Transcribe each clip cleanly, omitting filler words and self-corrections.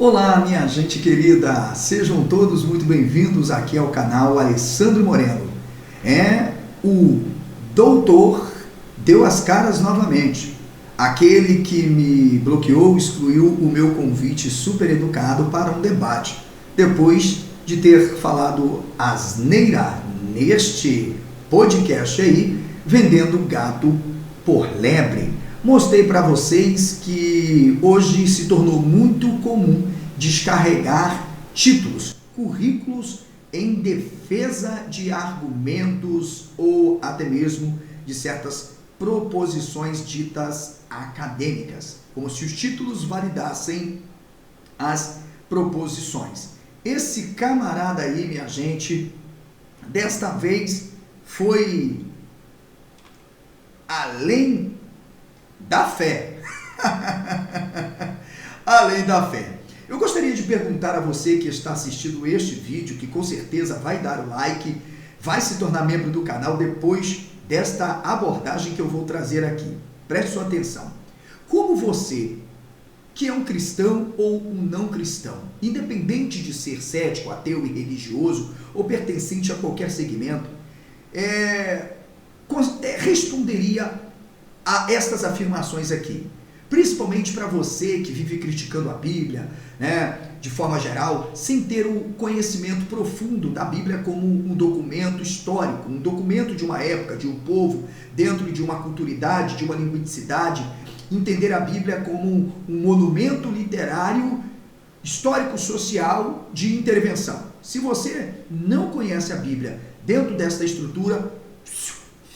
Olá, minha gente querida, sejam todos muito bem-vindos aqui ao canal Alessandro Moreno. O doutor deu as caras novamente, aquele que me bloqueou, excluiu o meu convite super educado para um debate, depois de ter falado asneira neste podcast aí, vendendo gato por lebre. Mostrei para vocês que hoje se tornou muito comum descarregar títulos, currículos em defesa de argumentos ou até mesmo de certas proposições ditas acadêmicas, como se os títulos validassem as proposições. Esse camarada aí, minha gente, desta vez foi além da fé. Além da fé. Eu gostaria de perguntar a você que está assistindo este vídeo, que com certeza vai dar o like, vai se tornar membro do canal depois desta abordagem que eu vou trazer aqui. Preste sua atenção. Como você, que é um cristão ou um não cristão, independente de ser cético, ateu e religioso, ou pertencente a qualquer segmento, responderia a estas afirmações aqui? Principalmente para você que vive criticando a Bíblia, de forma geral, sem ter o conhecimento profundo da Bíblia como um documento histórico, um documento de uma época, de um povo, dentro de uma culturidade, de uma linguisticidade, entender a Bíblia como um monumento literário, histórico-social de intervenção. Se você não conhece a Bíblia dentro desta estrutura,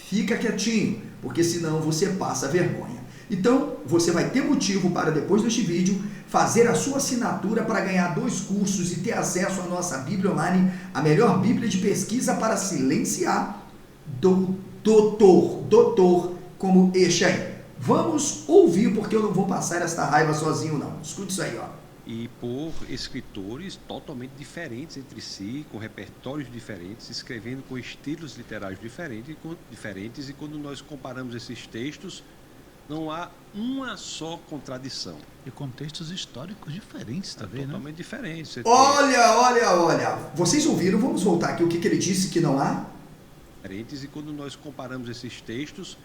fica quietinho, porque senão você passa vergonha. Então, você vai ter motivo para, depois deste vídeo, fazer a sua assinatura para ganhar 2 cursos e ter acesso à nossa Bíblia Online, a melhor Bíblia de pesquisa para silenciar doutor como este aí. Vamos ouvir, porque eu não vou passar esta raiva sozinho, não. Escute isso aí, ó. E por escritores totalmente diferentes entre si, com repertórios diferentes, escrevendo com estilos literários diferentes, e quando nós comparamos esses textos, não há uma só contradição. E contextos históricos diferentes também, totalmente diferentes. Olha. Vocês ouviram? Vamos voltar aqui. O que ele disse que não há? Diferentes, e quando nós comparamos esses textos,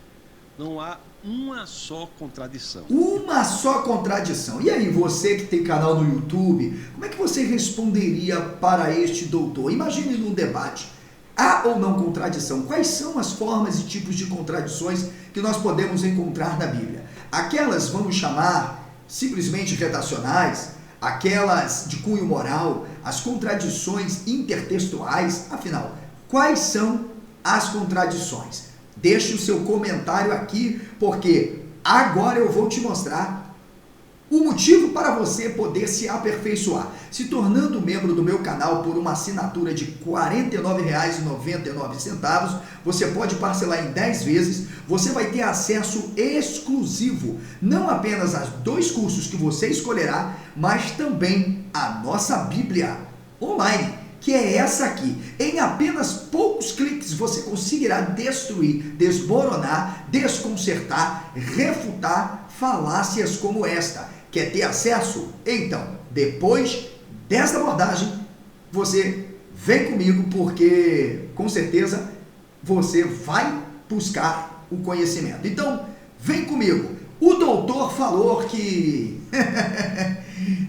não há uma só contradição. Uma só contradição. E aí, você que tem canal no YouTube, como é que você responderia para este doutor? Imagine num debate. Há ou não contradição? Quais são as formas e tipos de contradições que nós podemos encontrar na Bíblia? Aquelas vamos chamar simplesmente redacionais, aquelas de cunho moral, as contradições intertextuais. Afinal, quais são as contradições? Deixe o seu comentário aqui, porque agora eu vou te mostrar o motivo para você poder se aperfeiçoar. Se tornando membro do meu canal por uma assinatura de R$ 49,99, você pode parcelar em 10 vezes, você vai ter acesso exclusivo, não apenas aos 2 cursos que você escolherá, mas também a nossa Bíblia Online, que é essa aqui. Em apenas poucos cliques você conseguirá destruir, desmoronar, desconcertar, refutar falácias como esta. Quer ter acesso? Então, depois desta abordagem, você vem comigo, porque com certeza você vai buscar o conhecimento. Então, vem comigo. O doutor falou que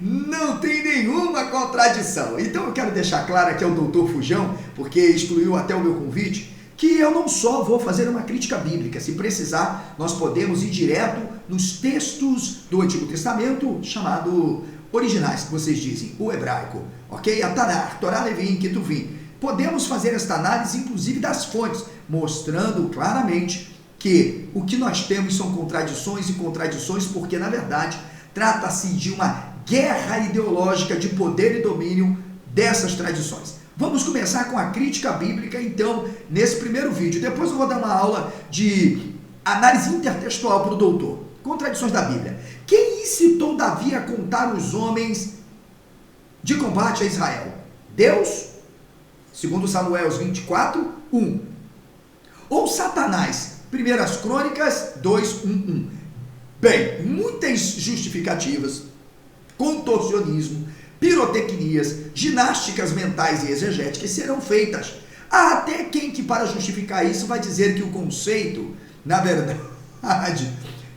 não tem nenhuma contradição. Então eu quero deixar claro aqui ao doutor Fujão, porque excluiu até o meu convite, que eu não só vou fazer uma crítica bíblica. Se precisar, nós podemos ir direto nos textos do Antigo Testamento, chamado originais, que vocês dizem, o hebraico, ok? A Tanar, Torá, Levim, Ketuvim. Podemos fazer esta análise, inclusive, das fontes, mostrando claramente que o que nós temos são contradições e contradições, porque, na verdade, trata-se de uma guerra ideológica de poder e domínio dessas tradições. Vamos começar com a crítica bíblica, então, nesse primeiro vídeo. Depois eu vou dar uma aula de análise intertextual para o doutor. Contradições da Bíblia. Quem incitou Davi a contar os homens de combate a Israel? Deus, segundo Samuel 24, 1. Ou Satanás, 1 Crônicas 2, 1. Bem, muitas justificativas, contorcionismo, pirotecnias, ginásticas mentais e exegéticas serão feitas. Há até quem que, para justificar isso, vai dizer que o conceito, na verdade,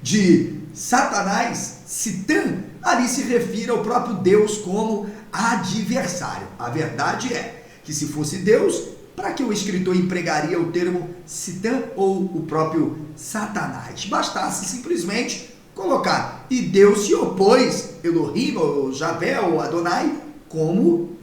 de Satanás, Satã, ali se refere ao próprio Deus como adversário. A verdade é que se fosse Deus, para que o escritor empregaria o termo Satã ou o próprio Satanás? Bastasse simplesmente colocar, e Deus se opôs, Elohim, ou Javé, ou Adonai, como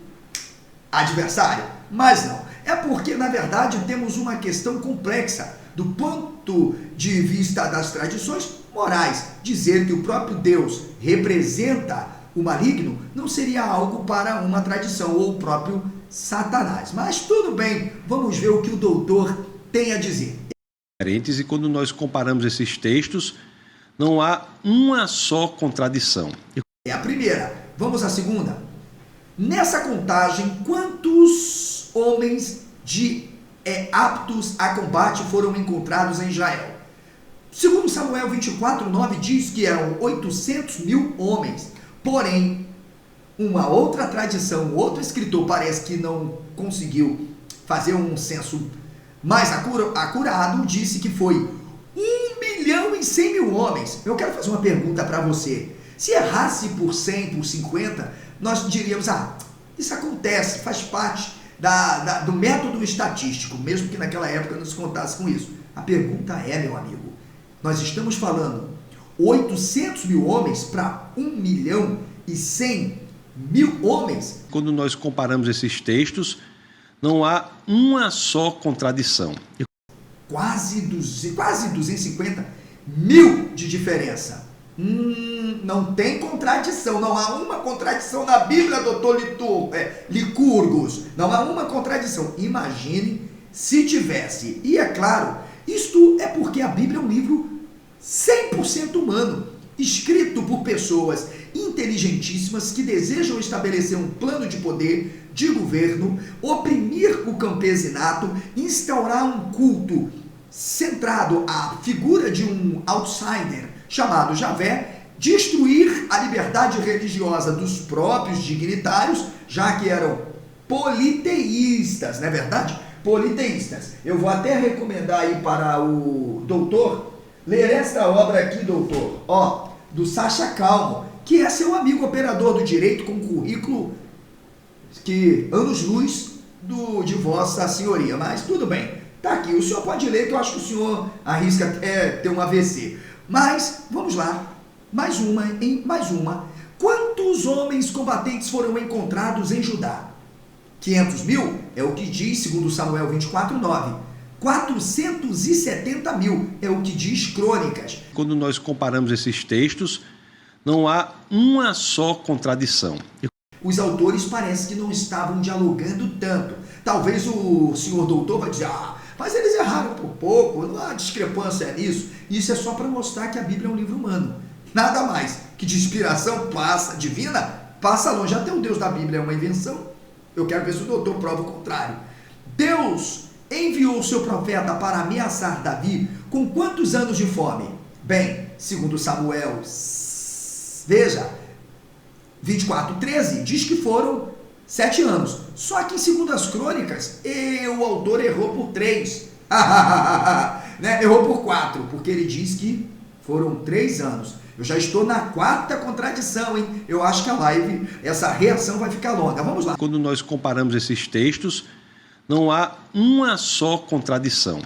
adversário. Mas não, é porque na verdade temos uma questão complexa do ponto de vista das tradições morais. Dizer que o próprio Deus representa o maligno não seria algo para uma tradição, ou o próprio Satanás. Mas tudo bem, vamos ver o que o doutor tem a dizer. E quando nós comparamos esses textos, não há uma só contradição. É a primeira. Vamos à segunda. Nessa contagem, quantos homens aptos a combate foram encontrados em Israel? Segundo Samuel 24:9 diz que eram 800 mil homens. Porém, uma outra tradição, outro escritor parece que não conseguiu fazer um censo mais acurado, disse que foi 1.100.000 homens. Eu quero fazer uma pergunta para você. Se errasse por 100, por 50, nós diríamos, isso acontece, faz parte do método estatístico, mesmo que naquela época não se contasse com isso. A pergunta é, meu amigo, nós estamos falando 800 mil homens para 1.100.000 homens? Quando nós comparamos esses textos, não há uma só contradição. Quase 250 mil de diferença. Não tem contradição, não há uma contradição na Bíblia, doutor Licurgos. Não há uma contradição. Imagine se tivesse. E é claro, isto é porque a Bíblia é um livro 100% humano, escrito por pessoas inteligentíssimas que desejam estabelecer um plano de poder, de governo, oprimir o campesinato, instaurar um culto centrado à figura de um outsider chamado Javé, destruir a liberdade religiosa dos próprios dignitários, já que eram politeístas, não é verdade? Politeístas. Eu vou até recomendar aí para o doutor ler esta obra aqui, doutor, do Sacha Calmo, que é seu amigo operador do direito com currículo que anos-luz de vossa senhoria, mas tudo bem, tá aqui, o senhor pode ler, que eu acho que o senhor arrisca até ter um AVC. Mas, vamos lá, mais uma. Quantos homens combatentes foram encontrados em Judá? 500 mil é o que diz, segundo Samuel 24:9. 470 mil é o que diz Crônicas. Quando nós comparamos esses textos, não há uma só contradição. Os autores parecem que não estavam dialogando tanto. Talvez o senhor doutor vai dizer, mas eles erraram por pouco, não há discrepância nisso. Isso é só para mostrar que a Bíblia é um livro humano. Nada mais que de inspiração divina, passa longe. Até o Deus da Bíblia é uma invenção. Eu quero ver se o doutor prova o contrário. Deus enviou o seu profeta para ameaçar Davi com quantos anos de fome? Bem, segundo Samuel, veja, 24:13, diz que foram 7 anos. Só que em segundo as Crônicas, o autor errou por 3. Né? Errou por 4, porque ele diz que foram 3 anos. Eu já estou na 4ª contradição, hein? Eu acho que a live, essa reação vai ficar longa. Vamos lá. Quando nós comparamos esses textos, não há uma só contradição.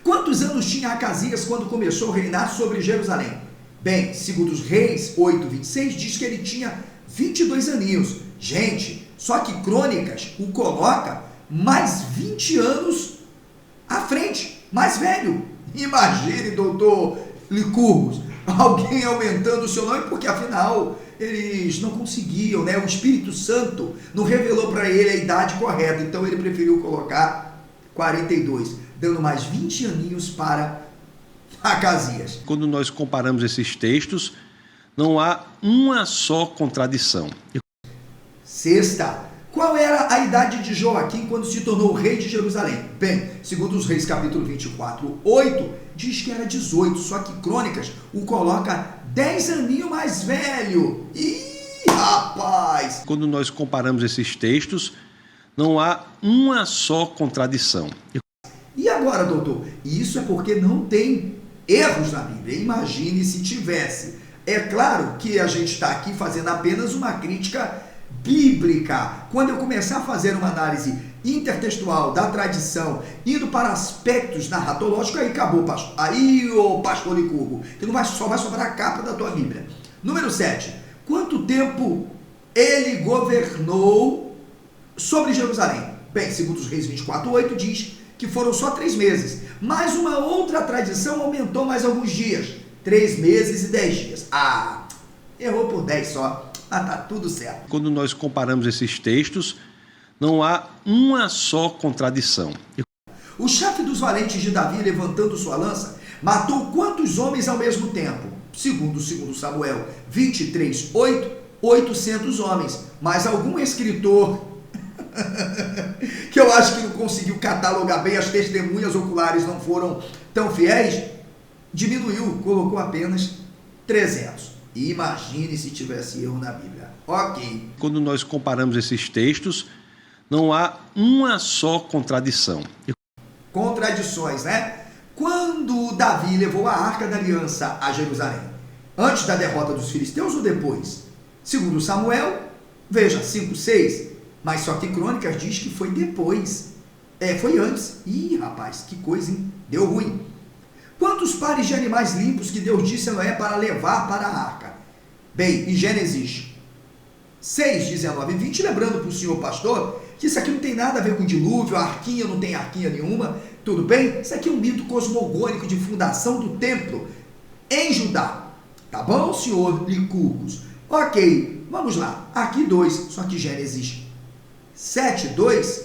Quantos anos tinha Acasias quando começou a reinar sobre Jerusalém? Bem, segundo os Reis 8:26, diz que ele tinha 22 aninhos. Gente, só que Crônicas o coloca mais 20 anos à frente, mais velho. Imagine, doutor Licurgos, alguém aumentando o seu nome, porque afinal eles não conseguiam, né? O Espírito Santo não revelou para ele a idade correta, então ele preferiu colocar 42, dando mais 20 aninhos para Acasias. Quando nós comparamos esses textos, não há uma só contradição. Sexta, qual era a idade de Joaquim quando se tornou rei de Jerusalém? Bem, segundo os Reis capítulo 24:8, diz que era 18, só que Crônicas o coloca 10 aninhos mais velho. Ih, rapaz! rapaz. Quando nós comparamos esses textos, não há uma só contradição. E agora, doutor? Isso é porque não tem erros na Bíblia. Imagine se tivesse. É claro que a gente está aqui fazendo apenas uma crítica bíblica. Quando eu começar a fazer uma análise intertextual da tradição, indo para aspectos narratológicos, aí acabou, pastor. Aí, ô pastor Licurgo, que só vai sobrar a capa da tua Bíblia. Número 7. Quanto tempo ele governou sobre Jerusalém? Bem, segundo os Reis 24:8 diz que foram só 3 meses. Mas uma outra tradição aumentou mais alguns dias. 3 meses e 10 dias. Ah, errou por 10 só. Mas tá tudo certo. Quando nós comparamos esses textos, não há uma só contradição. O chefe dos valentes de Davi, levantando sua lança, matou quantos homens ao mesmo tempo? Segundo Samuel 23:8, 800 homens. Mas algum escritor que eu acho que não conseguiu catalogar bem, as testemunhas oculares não foram tão fiéis, diminuiu, colocou apenas 300. E imagine se tivesse erro na Bíblia. Ok. Quando nós comparamos esses textos, não há uma só contradição. Contradições, né? Quando Davi levou a Arca da Aliança a Jerusalém, antes da derrota dos filisteus ou depois? Segundo Samuel, veja, 5:6, mas só que Crônicas diz que foi depois. Foi antes. Ih, rapaz, que coisa, hein? Deu ruim. Quantos pares de animais limpos que Deus disse a Noé para levar para a arca? Bem, em Gênesis 6, 19 e 20, lembrando para o senhor pastor que isso aqui não tem nada a ver com dilúvio, a arquinha não tem arquinha nenhuma, tudo bem? Isso aqui é um mito cosmogônico de fundação do templo em Judá. Tá bom, senhor Licurgos? Ok, vamos lá. Aqui 2, só que Gênesis 7:2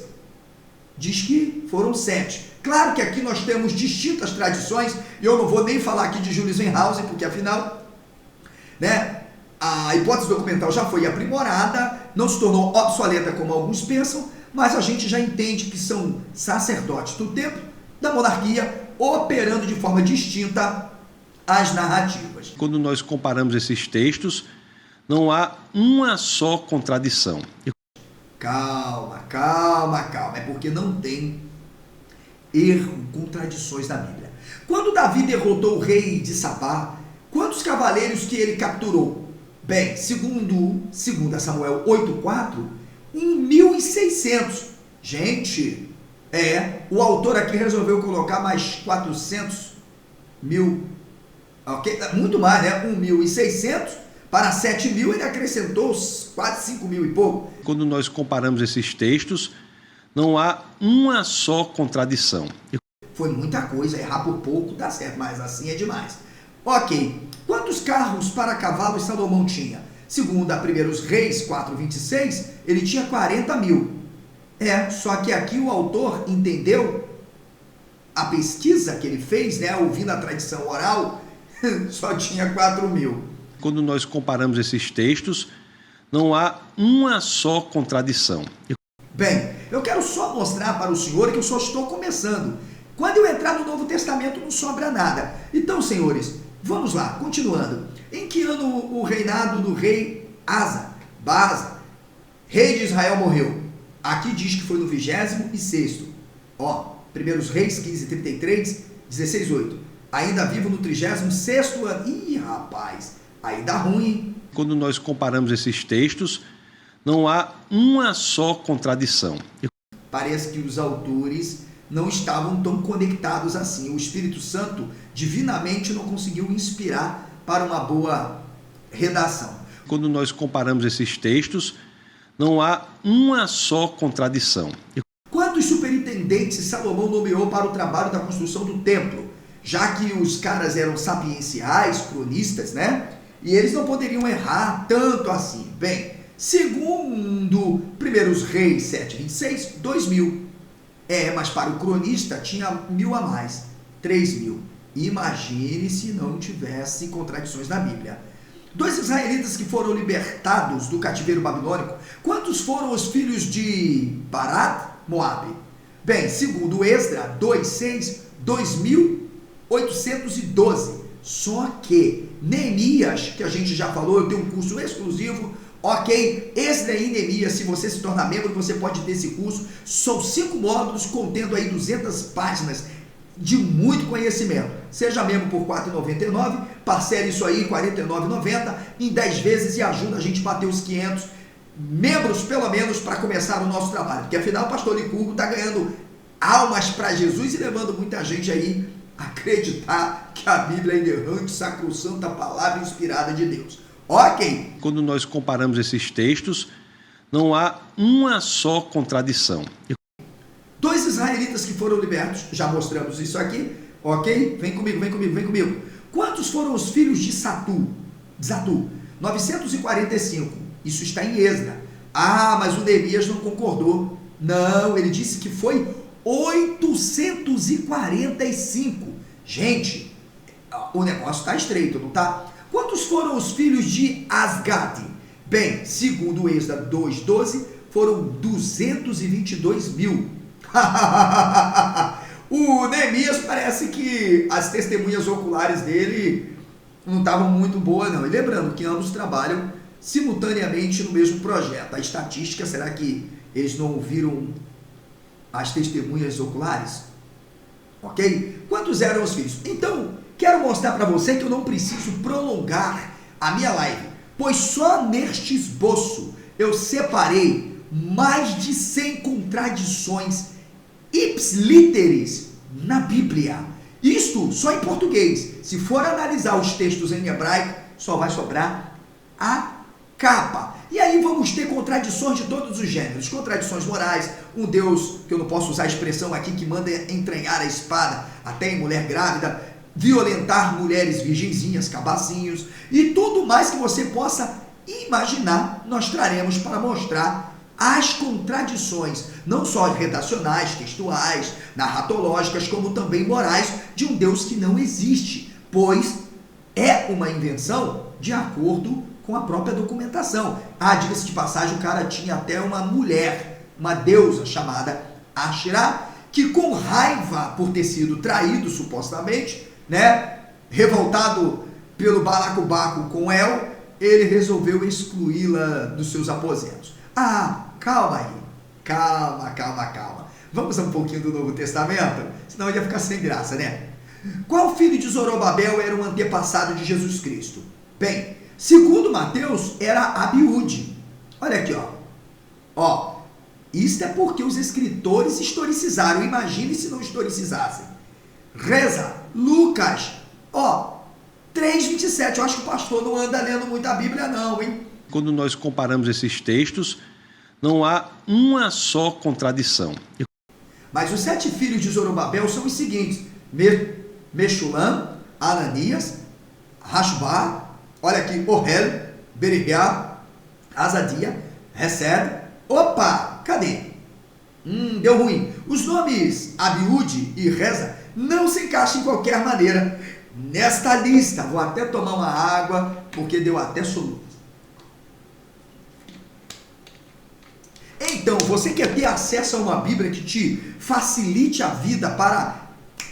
diz que foram 7. Claro que aqui nós temos distintas tradições, e eu não vou nem falar aqui de Julius Weinhausen, porque afinal, né, a hipótese documental já foi aprimorada, não se tornou obsoleta como alguns pensam, mas a gente já entende que são sacerdotes do templo, da monarquia, operando de forma distinta as narrativas. Quando nós comparamos esses textos, não há uma só contradição. Calma, é porque não tem contradições na Bíblia. Quando Davi derrotou o rei de Sabá, quantos cavaleiros que ele capturou? Bem, segundo Samuel 8:4, 1.600. Gente, o autor aqui resolveu colocar mais 400 mil, ok? Muito mais, né? 1.600 para 7.000, ele acrescentou quase 5.000 e pouco. Quando nós comparamos esses textos, não há uma só contradição. Foi muita coisa, errar por pouco dá certo, mas assim é demais. Ok, quantos carros para cavalos Salomão tinha? Segundo a 1 Reis 4:26, ele tinha 40.000. Só que aqui o autor entendeu a pesquisa que ele fez, né, ouvindo a tradição oral, só tinha 4.000. Quando nós comparamos esses textos, não há uma só contradição. Bem, eu quero só mostrar para o senhor que eu só estou começando. Quando eu entrar no Novo Testamento não sobra nada. Então, senhores, vamos lá, continuando. Em que ano o reinado do rei Baasa, rei de Israel, morreu? Aqui diz que foi no 26º. 1 Reis 15:33, 16:8. Ainda vivo no 36º ano. Ih, rapaz, aí dá ruim. Quando nós comparamos esses textos, não há uma só contradição. Parece que os autores não estavam tão conectados assim. O Espírito Santo, divinamente, não conseguiu inspirar para uma boa redação. Quando nós comparamos esses textos, não há uma só contradição. Quantos superintendentes Salomão nomeou para o trabalho da construção do templo? Já que os caras eram sapienciais, cronistas, né? E eles não poderiam errar tanto assim. Bem, segundo 1 Reis 7:26, 2.000. Mas para o cronista tinha 1.000 a mais, 3.000. Imagine se não tivesse contradições na Bíblia. 2 israelitas que foram libertados do cativeiro babilônico, quantos foram os filhos de Barat, Moabe? Bem, segundo Esdra 2:6, 2.812. Só que Neemias, que a gente já falou, eu tenho um curso exclusivo, ok? Esse daí, Neemias, se você se tornar membro, você pode ter esse curso. São 5 módulos contendo aí 200 páginas de muito conhecimento. Seja membro por R$ 4,99, parcele isso aí R$ 49,90 em 10 vezes e ajuda a gente a bater os 500 membros, pelo menos, para começar o nosso trabalho. Porque afinal o pastor Licurgo está ganhando almas para Jesus e levando muita gente aí a acreditar que a Bíblia é a inerrante, sacrossanta palavra inspirada de Deus. Ok? Quando nós comparamos esses textos, não há uma só contradição. 2 israelitas que foram libertos, já mostramos isso aqui, ok? Vem comigo, vem comigo, vem comigo. Quantos foram os filhos de Zatu? 945. Isso está em Êxodo. Ah, mas o Neemias não concordou. Não, ele disse que foi 845. Gente, o negócio está estreito, não tá? Quantos foram os filhos de Asgad? Bem, segundo Êxodo 2:12, foram 222 mil. O Neemias parece que as testemunhas oculares dele não estavam muito boas, não. E lembrando que ambos trabalham simultaneamente no mesmo projeto. A estatística, será que eles não ouviram as testemunhas oculares? Ok? Quantos eram os filhos? Então, quero mostrar para você que eu não preciso prolongar a minha live, pois só neste esboço eu separei mais de 100 contradições ipsilíteres na Bíblia. Isto só em português. Se for analisar os textos em hebraico, só vai sobrar a capa. E aí vamos ter contradições de todos os gêneros. Contradições morais, um Deus, que eu não posso usar a expressão aqui, que manda entranhar a espada até em mulher grávida, violentar mulheres virgenzinhas, cabacinhos, e tudo mais que você possa imaginar, nós traremos para mostrar as contradições, não só redacionais, textuais, narratológicas, como também morais, de um Deus que não existe, pois é uma invenção de acordo com a própria documentação. Ah, diga-se de passagem, o cara tinha até uma mulher, uma deusa chamada Asherah, que com raiva por ter sido traído, supostamente, né, revoltado pelo balacobaco com El, ele resolveu excluí-la dos seus aposentos. Ah, calma aí, calma. Vamos a um pouquinho do Novo Testamento? Senão ia ficar sem graça, né? Qual filho de Zorobabel era o antepassado de Jesus Cristo? Bem, segundo Mateus, era Abiúde. Olha aqui, ó. Isto é porque os escritores historicizaram. Imagine se não historicizassem. Reza, Lucas, 3:27. Eu acho que o pastor não anda lendo muito a Bíblia não, hein? Quando nós comparamos esses textos, não há uma só contradição. Mas os 7 filhos de Zorobabel são os seguintes: Meshulam, Ananias, Rashba, olha aqui, Ohel, Beriah, Azadia, Resed. Opa, cadê? Deu ruim. Os nomes Abiúde e Reza não se encaixam em qualquer maneira nesta lista. Vou até tomar uma água, porque deu até soluço. Então, você quer ter acesso a uma Bíblia que te facilite a vida para,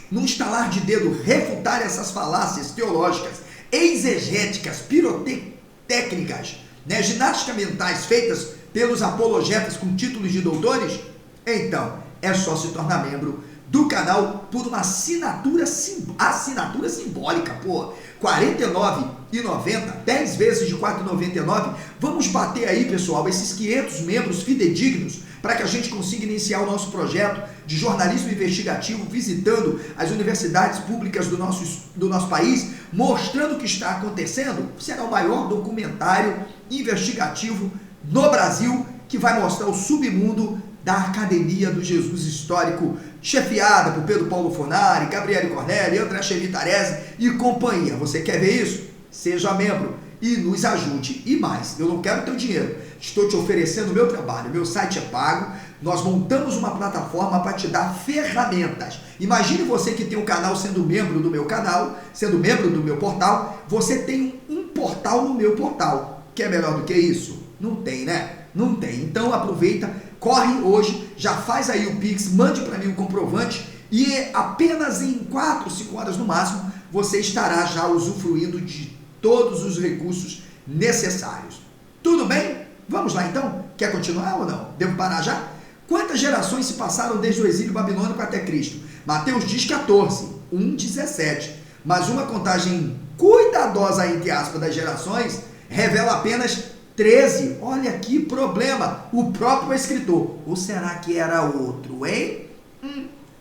num estalar de dedo, refutar essas falácias teológicas, exegéticas, pirotécnicas, né, ginásticas mentais feitas pelos apologetas com títulos de doutores? Então, é só se tornar membro do canal por uma assinatura simbólica, pô, R$ 49,90, 10 vezes de R$ 4,99. Vamos bater aí, pessoal, esses 500 membros fidedignos para que a gente consiga iniciar o nosso projeto de jornalismo investigativo, visitando as universidades públicas do nosso país, mostrando o que está acontecendo. Será o maior documentário investigativo no Brasil, que vai mostrar o submundo da Academia do Jesus Histórico, chefiada por Pedro Paulo Fonari, Gabriele Cornelli, André Chelitarese e companhia. Você quer ver isso? Seja membro e nos ajude. E mais, eu não quero teu dinheiro, estou te oferecendo o meu trabalho, meu site é pago, nós montamos uma plataforma para te dar ferramentas. Imagine você que tem um canal sendo membro do meu canal, sendo membro do meu portal, você tem um portal no meu portal. Quer melhor do que isso? Não tem, né? Não tem. Então aproveita, corre hoje, já faz aí o Pix, mande para mim o comprovante e apenas em 4, 5 horas no máximo você estará já usufruindo de todos os recursos necessários. Tudo bem? Vamos lá então? Quer continuar ou não? Devo parar já? Quantas gerações se passaram desde o exílio babilônico até Cristo? Mateus diz 14, 17. Mas uma contagem cuidadosa, entre aspas, das gerações revela apenas 13. Olha que problema! O próprio escritor. Ou será que era outro, hein?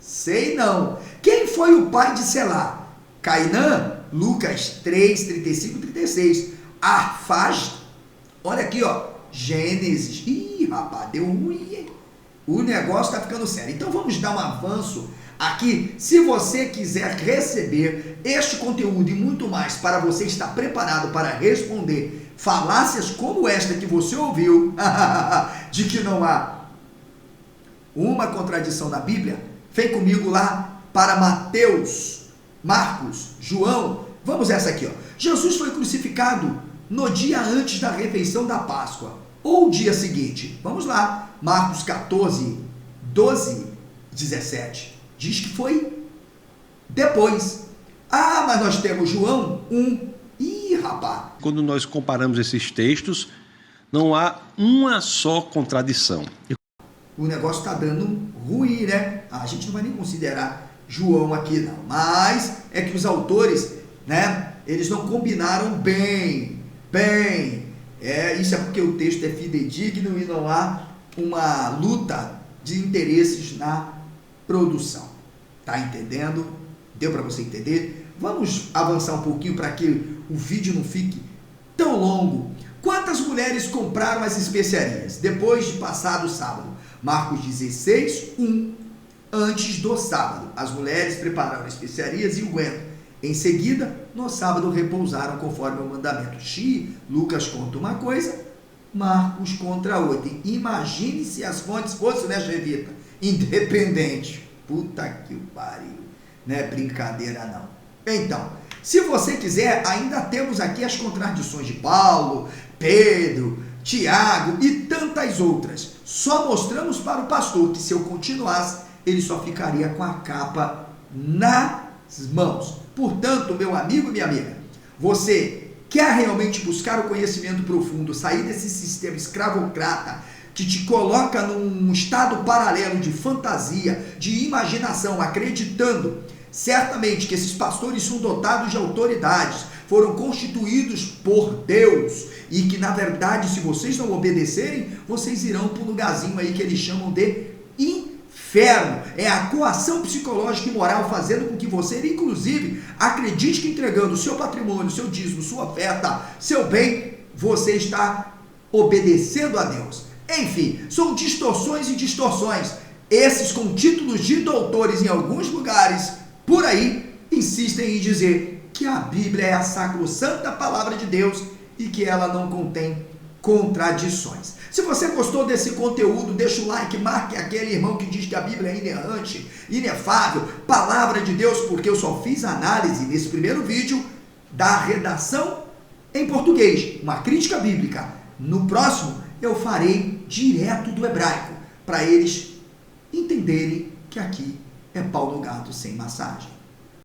Sei não. Quem foi o pai de Selá? Cainã? Lucas 3, 35 e 36. Arfaz? Olha aqui, ó. Gênesis. Ih, rapaz, deu ruim, hein? O negócio está ficando sério. Então vamos dar um avanço aqui. Se você quiser receber este conteúdo e muito mais para você estar preparado para responder falácias como esta que você ouviu, de que não há uma contradição na Bíblia, vem comigo lá para Mateus, Marcos, João. Vamos essa aqui, ó. Jesus foi crucificado no dia antes da refeição da Páscoa, ou dia seguinte. Vamos lá. Marcos 14, 12, 17. Diz que foi depois. Ah, mas nós temos João 1. Ih, rapaz. Quando nós comparamos esses textos, não há uma só contradição. O negócio está dando ruim, né? A gente não vai nem considerar João aqui, não. Mas é que os autores, né? Eles não combinaram bem. Isso é porque o texto é fidedigno e não há uma luta de interesses na produção. Tá entendendo? Deu para você entender? Vamos avançar um pouquinho para que o vídeo não fique tão longo. Quantas mulheres compraram as especiarias depois de passado o sábado? Marcos 16, 1. Antes do sábado, as mulheres prepararam especiarias e ungüento. Em seguida, no sábado repousaram conforme o mandamento. Lucas conta uma coisa, Marcos contra a outra. Imagine se as fontes fossem, né, Chevita? Independente. Puta que o pariu. Não é brincadeira, não. Então, se você quiser, ainda temos aqui as contradições de Paulo, Pedro, Tiago e tantas outras. Só mostramos para o pastor que se eu continuasse, ele só ficaria com a capa nas mãos. Portanto, meu amigo e minha amiga, você quer realmente buscar o conhecimento profundo, sair desse sistema escravocrata que te coloca num estado paralelo de fantasia, de imaginação, acreditando certamente que esses pastores são dotados de autoridades, foram constituídos por Deus e que, na verdade, se vocês não obedecerem, vocês irão para um lugarzinho aí que eles chamam de inferno. É a coação psicológica e moral fazendo com que você, inclusive, acredite que entregando o seu patrimônio, seu dízimo, sua oferta, seu bem, você está obedecendo a Deus. Enfim, são distorções e distorções. Esses com títulos de doutores em alguns lugares, por aí, insistem em dizer que a Bíblia é a sacrossanta palavra de Deus e que ela não contém contradições. Se você gostou desse conteúdo, deixa o like, marque aquele irmão que diz que a Bíblia é inerrante, inefável, palavra de Deus, porque eu só fiz análise nesse primeiro vídeo da redação em português, uma crítica bíblica. No próximo, eu farei direto do hebraico, para eles entenderem que aqui é pau no gato sem massagem.